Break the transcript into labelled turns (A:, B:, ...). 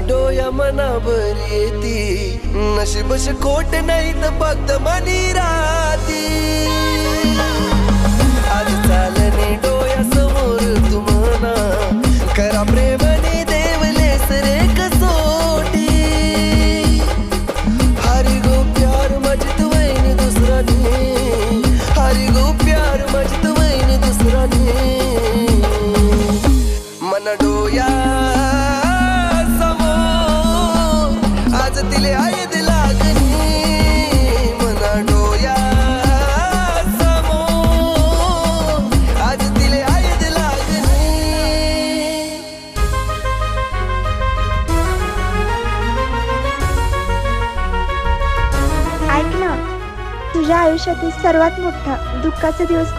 A: डोया मनावर येती, नशीबश खोट नाही तर फक्त मनी राहती. आज चालणे डोया समोर तुम्हाला करा प्रेमने देवले सरे कसोटी. हरी गो प्यार मजत वैन दुसरा ने, हरी गो प्यार मजत वैन दुसरा ने. मन डोया समोर आज तिले आयद लागणी, मना डोया समोर आज तिले आयद लागणी.
B: ऐक ना, तुझ्या आयुष्यातील सर्वात मोठा दुःखाचा दिवस